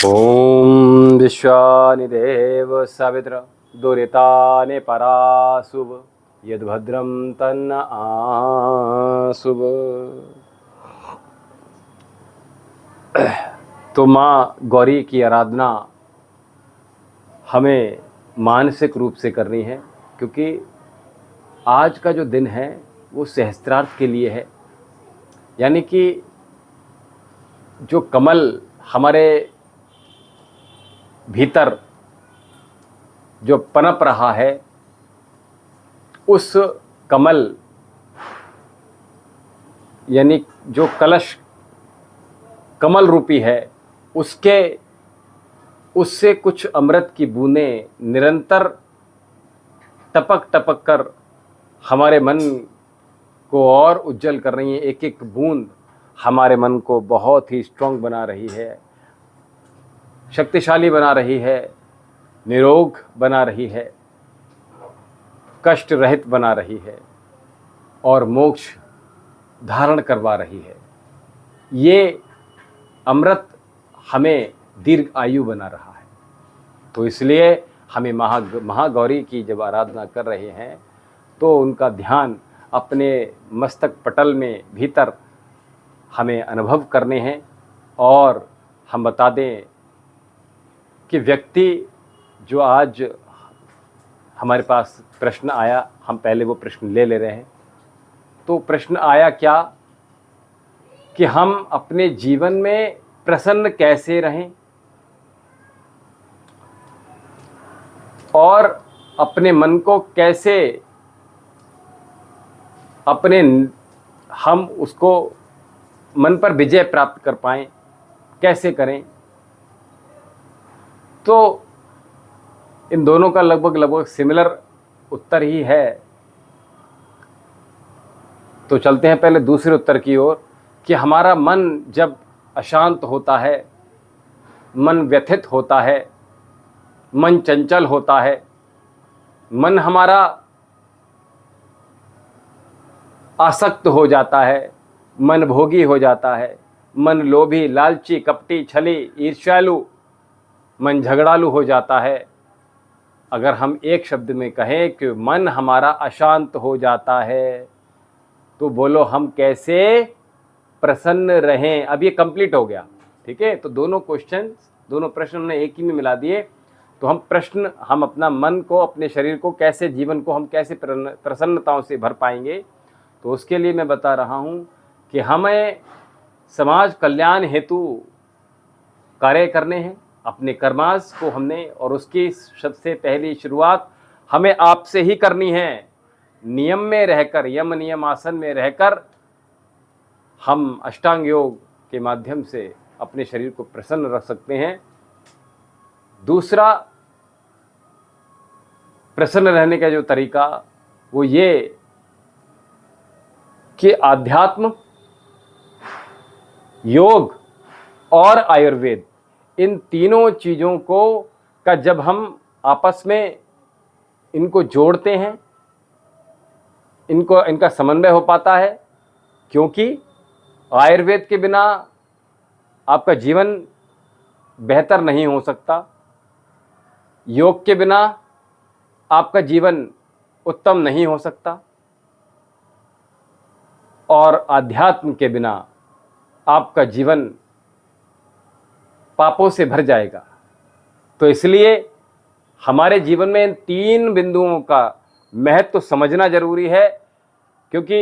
ओम विश्वानि देव सवित्र दुरितानि पराशुभ यद्भद्रं तन्न आशुभ। तो माँ गौरी की आराधना हमें मानसिक रूप से करनी है, क्योंकि आज का जो दिन है वो सहस्त्रार्थ के लिए है। यानी कि जो कमल हमारे भीतर जो पनप रहा है, उस कमल यानी जो कलश कमल रूपी है, उससे कुछ अमृत की बूंदें निरंतर टपक टपक कर हमारे मन को और उज्जवल कर रही हैं। एक एक बूंद हमारे मन को बहुत ही स्ट्रांग बना रही है, शक्तिशाली बना रही है, निरोग बना रही है, कष्ट रहित बना रही है और मोक्ष धारण करवा रही है। ये अमृत हमें दीर्घ आयु बना रहा है। तो इसलिए हमें महागौरी की जब आराधना कर रहे हैं तो उनका ध्यान अपने मस्तक पटल में भीतर हमें अनुभव करने हैं। और हम बता दें कि व्यक्ति जो आज हमारे पास प्रश्न आया, हम पहले वो प्रश्न ले रहे हैं। तो प्रश्न आया क्या कि हम अपने जीवन में प्रसन्न कैसे रहें और अपने मन को कैसे हम उसको मन पर विजय प्राप्त कर पाएं, कैसे करें। तो इन दोनों का लगभग सिमिलर उत्तर ही है। तो चलते हैं पहले दूसरे उत्तर की ओर कि हमारा मन जब अशांत होता है, मन व्यथित होता है, मन चंचल होता है, मन हमारा आसक्त हो जाता है, मन भोगी हो जाता है, मन लोभी, लालची, कपटी, छली, ईर्ष्यालु, मन झगड़ालू हो जाता है। अगर हम एक शब्द में कहें कि मन हमारा अशांत हो जाता है, तो बोलो हम कैसे प्रसन्न रहें। अब ये कंप्लीट हो गया, ठीक है। तो दोनों प्रश्न हमने एक ही में मिला दिए। तो हम अपना मन को, अपने शरीर को कैसे, जीवन को हम कैसे प्रसन्नताओं से भर पाएंगे। तो उसके लिए मैं बता रहा हूँ कि हमें समाज कल्याण हेतु कार्य करने हैं। अपने कर्मास को हमने, और उसकी सबसे पहली शुरुआत हमें आपसे ही करनी है। नियम में रहकर, यम नियम आसन में रहकर हम अष्टांग योग के माध्यम से अपने शरीर को प्रसन्न रख सकते हैं। दूसरा प्रसन्न रहने का जो तरीका वो ये कि आध्यात्म, योग और आयुर्वेद, इन तीनों चीज़ों का जब हम आपस में इनको जोड़ते हैं, इनका समन्वय हो पाता है। क्योंकि आयुर्वेद के बिना आपका जीवन बेहतर नहीं हो सकता, योग के बिना आपका जीवन उत्तम नहीं हो सकता, और आध्यात्म के बिना आपका जीवन पापों से भर जाएगा। तो इसलिए हमारे जीवन में इन तीन बिंदुओं का महत्व समझना जरूरी है, क्योंकि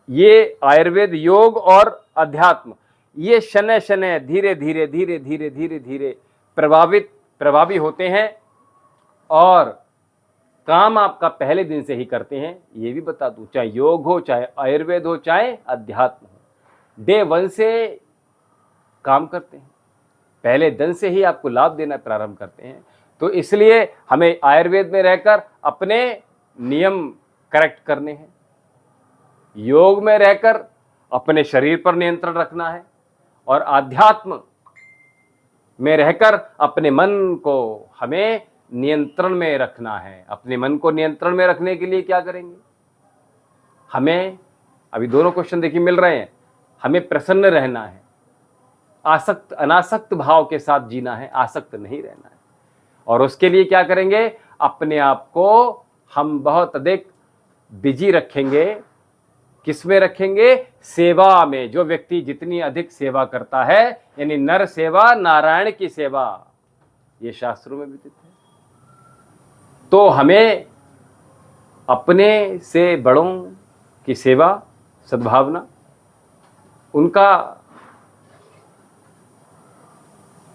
ये आयुर्वेद, योग और अध्यात्म, ये शनय शनय धीरे धीरे धीरे धीरे धीरे धीरे प्रभावी होते हैं और काम आपका पहले दिन से ही करते हैं। ये भी बता दूं, चाहे योग हो, चाहे आयुर्वेद हो, चाहे अध्यात्म हो, डे 1 से काम करते हैं, पहले दिन से ही आपको लाभ देना प्रारंभ करते हैं। तो इसलिए हमें आयुर्वेद में रहकर अपने नियम करेक्ट करने हैं, योग में रहकर अपने शरीर पर नियंत्रण रखना है, और आध्यात्म में रहकर अपने मन को हमें नियंत्रण में रखना है। अपने मन को नियंत्रण में रखने के लिए क्या करेंगे? हमें अभी दोनों क्वेश्चन देखिए मिल रहे हैं। हमें प्रसन्न रहना है, आसक्त अनासक्त भाव के साथ जीना है, आसक्त नहीं रहना है। और उसके लिए क्या करेंगे, अपने आप को हम बहुत अधिक बिजी रखेंगे। किस में रखेंगे, सेवा में। जो व्यक्ति जितनी अधिक सेवा करता है, यानी नर सेवा नारायण की सेवा, ये शास्त्रों में विदित है। तो हमें अपने से बड़ों की सेवा, सद्भावना, उनका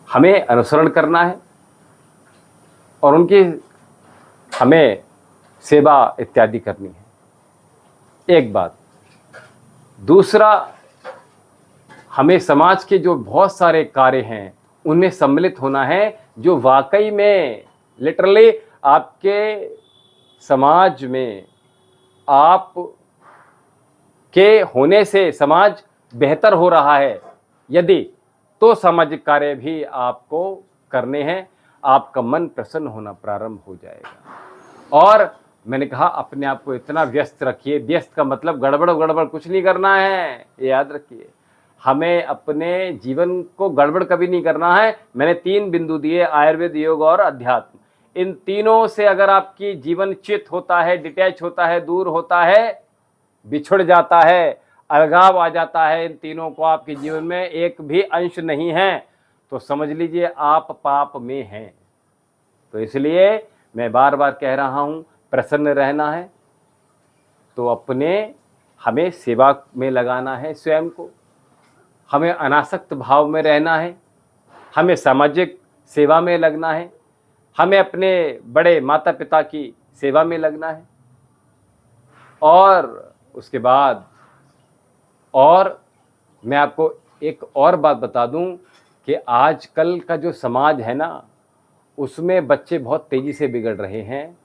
हमें अनुसरण करना है और उनकी हमें सेवा इत्यादि करनी है, एक बात। दूसरा, हमें समाज के जो बहुत सारे कार्य हैं उनमें सम्मिलित होना है, जो वाकई में लिटरली आपके समाज में आप के होने से समाज बेहतर हो रहा है यदि, तो सामाजिक कार्य भी आपको करने हैं। आपका मन प्रसन्न होना प्रारंभ हो जाएगा। और मैंने कहा अपने आप को इतना व्यस्त रखिए। व्यस्त का मतलब गड़बड़ कुछ नहीं करना है, ये याद रखिए। हमें अपने जीवन को गड़बड़ कभी नहीं करना है। मैंने 3 बिंदु दिए, आयुर्वेद, योग और अध्यात्म। इन तीनों से अगर आपकी जीवन चित होता है, डिटैच होता है, दूर होता है, बिछुड़ जाता है, अलगाव आ जाता है, इन तीनों को आपके जीवन में एक भी अंश नहीं है, तो समझ लीजिए आप पाप में हैं। तो इसलिए मैं बार बार कह रहा हूं, प्रसन्न रहना है तो अपने हमें सेवा में लगाना है, स्वयं को हमें अनासक्त भाव में रहना है, हमें सामाजिक सेवा में लगना है, हमें अपने बड़े माता पिता की सेवा में लगना है। और उसके बाद और मैं आपको एक और बात बता दूं कि आजकल का जो समाज है ना, उसमें बच्चे बहुत तेजी से बिगड़ रहे हैं।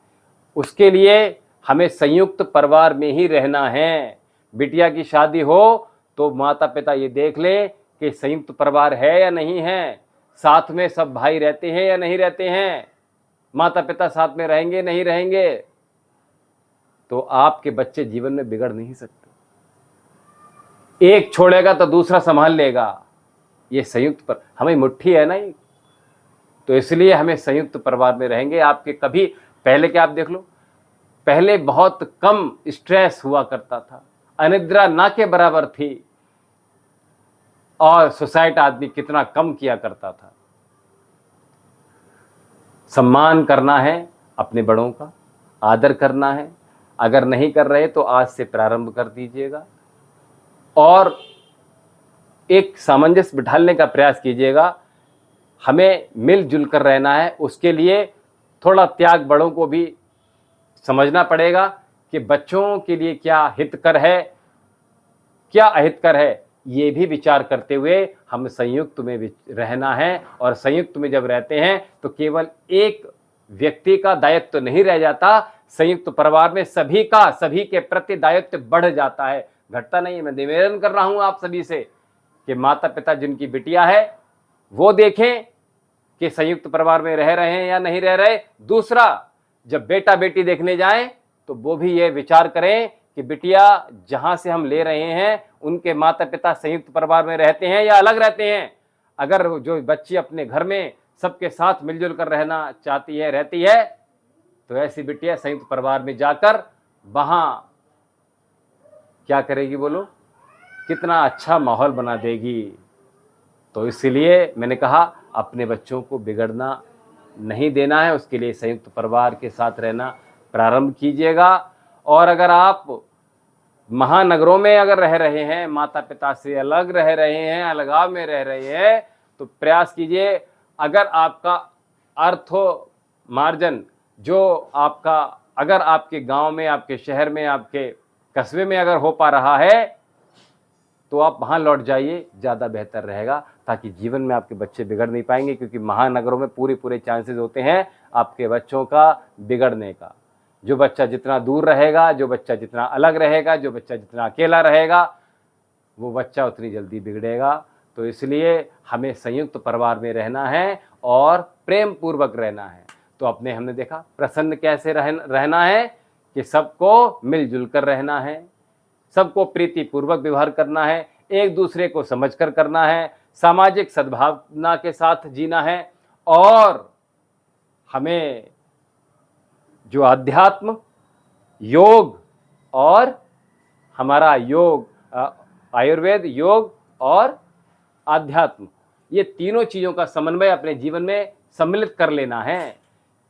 उसके लिए हमें संयुक्त परिवार में ही रहना है। बिटिया की शादी हो तो माता पिता ये देख ले कि संयुक्त परिवार है या नहीं है, साथ में सब भाई रहते हैं या नहीं रहते हैं, माता पिता साथ में रहेंगे नहीं रहेंगे, तो आपके बच्चे जीवन में बिगड़ नहीं सकते। एक छोड़ेगा तो दूसरा संभाल लेगा। ये संयुक्त पर हमें मुट्ठी है ना ये, तो इसलिए हमें संयुक्त परिवार में रहेंगे। आपके कभी पहले के आप देख लो, पहले बहुत कम स्ट्रेस हुआ करता था, अनिद्रा ना के बराबर थी, और सुसाइड आदमी कितना कम किया करता था। सम्मान करना है अपने बड़ों का, आदर करना है। अगर नहीं कर रहे तो आज से प्रारंभ कर दीजिएगा और एक सामंजस्य बिठाने का प्रयास कीजिएगा। हमें मिलजुल कर रहना है, उसके लिए थोड़ा त्याग बड़ों को भी समझना पड़ेगा कि बच्चों के लिए क्या हितकर है, क्या अहितकर है, ये भी विचार करते हुए हम संयुक्त में रहना है। और संयुक्त में जब रहते हैं तो केवल एक व्यक्ति का दायित्व तो नहीं रह जाता, संयुक्त परिवार में सभी के प्रति दायित्व बढ़ जाता है, घटता नहीं है। मैं निवेदन कर रहा हूं आप सभी से कि माता पिता जिनकी बिटिया है वो देखें कि संयुक्त परिवार में रह रहे हैं या नहीं रह रहे। दूसरा, जब बेटा बेटी देखने जाएं तो वो भी ये विचार करें कि बिटिया जहां से हम ले रहे हैं उनके माता पिता संयुक्त परिवार में रहते हैं या अलग रहते हैं। अगर जो बच्ची अपने घर में सबके साथ मिलजुल कर रहना चाहती है, रहती है, तो ऐसी बिटिया संयुक्त परिवार में जाकर वहां क्या करेगी बोलो, कितना अच्छा माहौल बना देगी। तो इसलिए मैंने कहा अपने बच्चों को बिगड़ना नहीं देना है, उसके लिए संयुक्त परिवार के साथ रहना प्रारंभ कीजिएगा। और अगर आप महानगरों में अगर रह रहे हैं, माता पिता से अलग रह रहे हैं, अलगाव में रह रहे हैं, तो प्रयास कीजिए। अगर आपका अर्थोमार्जन जो आपका, अगर आपके गांव में, आपके शहर में, आपके कस्बे में अगर हो पा रहा है तो आप वहाँ लौट जाइए, ज़्यादा बेहतर रहेगा, ताकि जीवन में आपके बच्चे बिगड़ नहीं पाएंगे। क्योंकि महानगरों में पूरे चांसेस होते हैं आपके बच्चों का बिगड़ने का। जो बच्चा जितना दूर रहेगा, जो बच्चा जितना अलग रहेगा, जो बच्चा जितना अकेला रहेगा, वो बच्चा उतनी जल्दी बिगड़ेगा। तो इसलिए हमें संयुक्त परिवार में रहना है और प्रेम पूर्वक रहना है। तो अपने हमने देखा प्रसन्न कैसे रहना है कि सबको मिलजुल कर रहना है, सबको प्रीति पूर्वक व्यवहार करना है, एक दूसरे को समझकर करना है, सामाजिक सद्भावना के साथ जीना है और हमें जो अध्यात्म, योग और हमारा योग, आयुर्वेद, योग और आध्यात्म, ये तीनों चीज़ों का समन्वय अपने जीवन में सम्मिलित कर लेना है।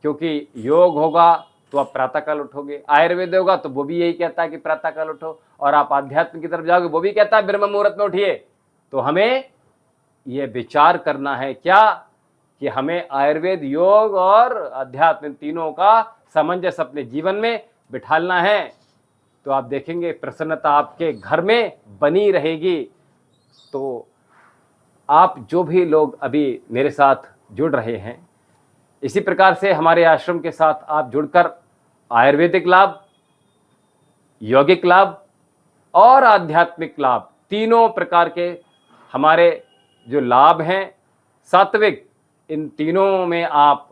क्योंकि योग होगा तो आप प्रातःकाल उठोगे, आयुर्वेद होगा तो वो भी यही कहता है कि प्रातःकाल उठो, और आप आध्यात्म की तरफ जाओगे वो भी कहता है ब्रह्म मुहूर्त में उठिए। तो हमें ये विचार करना है क्या कि हमें आयुर्वेद, योग और अध्यात्म तीनों का सामंजस्य अपने जीवन में बिठालना है। तो आप देखेंगे प्रसन्नता आपके घर में बनी रहेगी। तो आप जो भी लोग अभी मेरे साथ जुड़ रहे हैं, इसी प्रकार से हमारे आश्रम के साथ आप जुड़कर आयुर्वेदिक लाभ, यौगिक लाभ और आध्यात्मिक लाभ, तीनों प्रकार के हमारे जो लाभ हैं सात्विक, इन तीनों में आप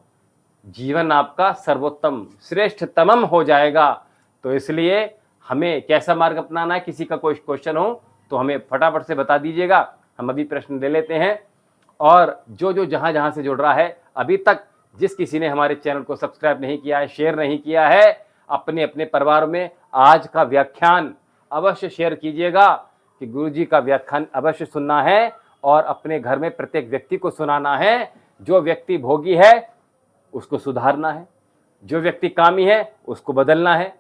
जीवन आपका सर्वोत्तम श्रेष्ठतमम हो जाएगा। तो इसलिए हमें कैसा मार्ग अपनाना है, किसी का कोई क्वेश्चन हो तो हमें फटाफट से बता दीजिएगा, हम अभी प्रश्न ले लेते हैं। और जो जहाँ जहाँ से जुड़ रहा है, अभी तक जिस किसी ने हमारे चैनल को सब्सक्राइब नहीं किया है, शेयर नहीं किया है, अपने अपने परिवार में आज का व्याख्यान अवश्य शेयर कीजिएगा कि गुरुजी का व्याख्यान अवश्य सुनना है और अपने घर में प्रत्येक व्यक्ति को सुनाना है। जो व्यक्ति भोगी है उसको सुधारना है, जो व्यक्ति कामी है उसको बदलना है,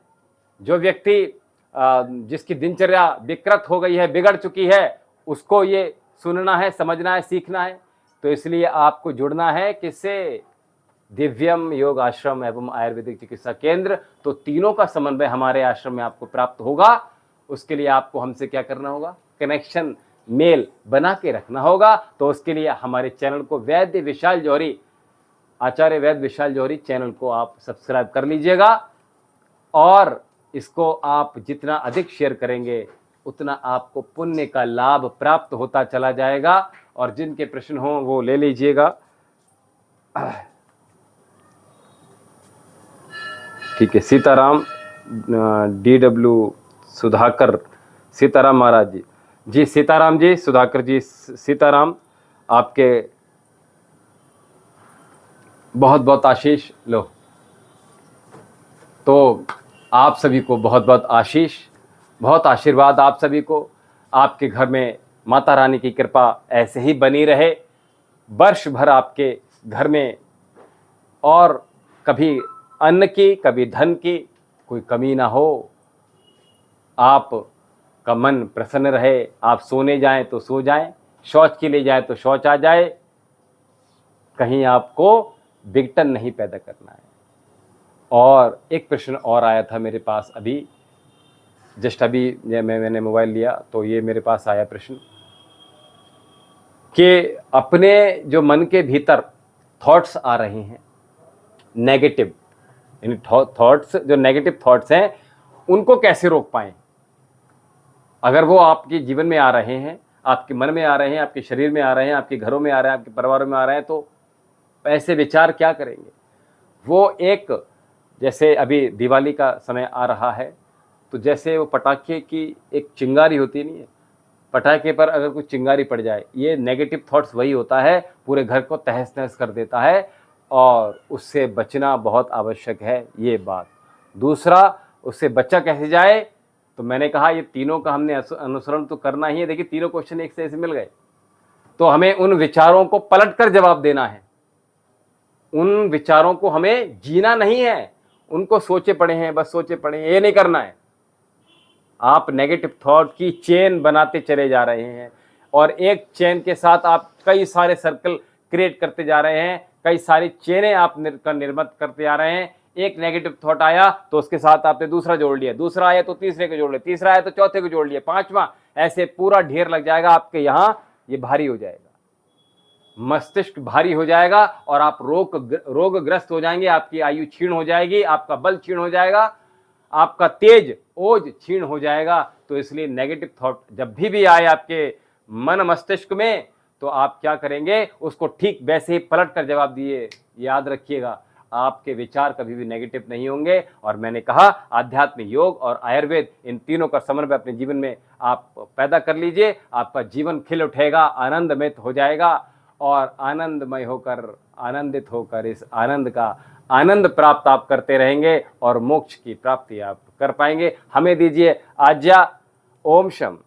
जो व्यक्ति जिसकी दिनचर्या विकृत हो गई है, बिगड़ चुकी है, उसको ये सुनना है, समझना है, सीखना है। तो इसलिए आपको जुड़ना है किससे? दिव्यम योग आश्रम एवं आयुर्वेदिक चिकित्सा केंद्र। तो तीनों का समन्वय हमारे आश्रम में आपको प्राप्त होगा। उसके लिए आपको हमसे क्या करना होगा? कनेक्शन, मेल बना के रखना होगा। तो उसके लिए हमारे चैनल को वैद्य विशाल जौहरी, आचार्य वैद्य विशाल जौहरी चैनल को आप सब्सक्राइब कर लीजिएगा और इसको आप जितना अधिक शेयर करेंगे उतना आपको पुण्य का लाभ प्राप्त होता चला जाएगा। और जिनके प्रश्न हों वो ले लीजिएगा। ठीक है, सीताराम DW सुधाकर, सीताराम महाराज जी, जी सीताराम जी, सुधाकर जी, सीताराम, आपके बहुत बहुत आशीष लो। तो आप सभी को बहुत बहुत आशीष, बहुत आशीर्वाद आप सभी को। आपके घर में माता रानी की कृपा ऐसे ही बनी रहे, वर्ष भर आपके घर में और कभी अन्न की, कभी धन की कोई कमी ना हो। आप का मन प्रसन्न रहे, आप सोने जाएं तो सो जाएं, शौच के लिए जाए तो शौच आ जाए, कहीं आपको विघटन नहीं पैदा करना है। और एक प्रश्न और आया था मेरे पास अभी, जस्ट अभी मैंने मोबाइल लिया तो ये मेरे पास आया प्रश्न कि अपने जो मन के भीतर थॉट्स आ रहे हैं नेगेटिव, यानी थॉट्स, जो नेगेटिव थॉट्स हैं उनको कैसे रोक पाएं। अगर वो आपके जीवन में आ रहे हैं, आपके मन में आ रहे हैं, आपके शरीर में आ रहे हैं, आपके घरों में आ रहे हैं, आपके परिवारों में आ रहे हैं, तो ऐसे विचार क्या करेंगे? वो एक, जैसे अभी दिवाली का समय आ रहा है तो जैसे वो पटाखे की एक चिंगारी होती नहीं है, पटाखे पर अगर कोई चिंगारी पड़ जाए, ये नेगेटिव थॉट्स वही होता है, पूरे घर को तहस नहस कर देता है और उससे बचना बहुत आवश्यक है, ये बात। दूसरा, उससे बचा कैसे जाए? तो मैंने कहा ये तीनों का हमने अनुसरण तो करना ही है। देखिए तीनों क्वेश्चन एक से ऐसे मिल गए, तो हमें उन विचारों को पलटकर जवाब देना है। उन विचारों को हमें जीना नहीं है, उनको सोचे पड़े हैं, बस सोचे पड़े हैं, ये नहीं करना है। आप नेगेटिव थॉट की चेन बनाते चले जा रहे हैं और एक चेन के साथ आप कई सारे सर्कल क्रिएट करते जा रहे हैं, कई सारी चेनें आप निर्मित करते जा रहे हैं। एक नेगेटिव थॉट आया तो उसके साथ आपने दूसरा जोड़ लिया, दूसरा आया तो तीसरे को जोड़ लिया, तीसरा आया तो चौथे को जोड़ लिया, पांचवा, ऐसे पूरा ढेर लग जाएगा आपके यहाँ। ये भारी हो जाएगा, मस्तिष्क भारी हो जाएगा और आप रोगग्रस्त हो जाएंगे, आपकी आयु क्षीण हो जाएगी, आपका बल क्षीण हो जाएगा, आपका तेज ओज क्षीण हो जाएगा। तो इसलिए नेगेटिव थॉट जब भी आए आपके मन मस्तिष्क में, तो आप क्या करेंगे? उसको ठीक वैसे ही पलट कर जवाब दिए। याद रखिएगा, आपके विचार कभी भी नेगेटिव नहीं होंगे। और मैंने कहा आध्यात्मिक योग और आयुर्वेद, इन तीनों का समन्वय अपने जीवन में आप पैदा कर लीजिए, आपका जीवन खिल उठेगा, आनंदमय हो जाएगा और आनंदमय होकर, आनंदित होकर इस आनंद का आनंद प्राप्त आप करते रहेंगे और मोक्ष की प्राप्ति आप कर पाएंगे। हमें दीजिए आज्ञा। ओम शम।